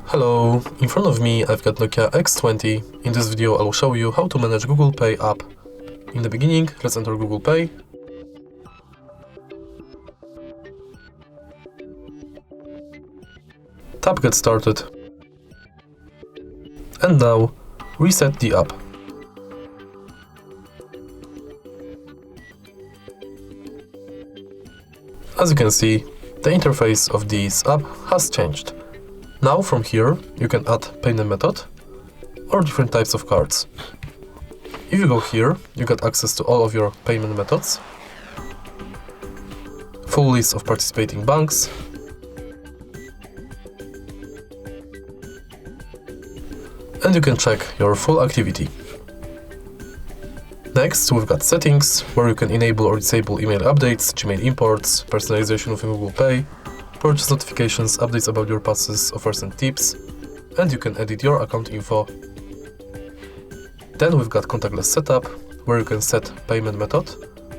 Hello, in front of me I've got NOKIA X20. In this video I will show you how to manage Google Pay app. In the beginning, let's enter Google Pay. Tap Get Started. And now, reset the app. As you can see, the interface of this app has changed. Now from here, you can add payment method or different types of cards. If you go here, you get access to all of your payment methods, full list of participating banks, and you can check your full activity. Next, we've got settings, where you can enable or disable email updates, Gmail imports, personalization within Google Pay, purchase notifications, updates about your passes, offers and tips, and you can edit your account info. Then we've got contactless setup, where you can set payment method,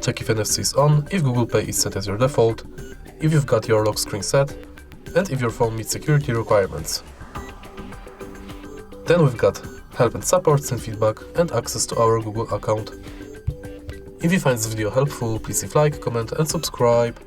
check if NFC is on, if Google Pay is set as your default, if you've got your lock screen set, and if your phone meets security requirements. Then we've got help and support, send feedback, and access to our Google account. If you find this video helpful, please leave like, comment and subscribe.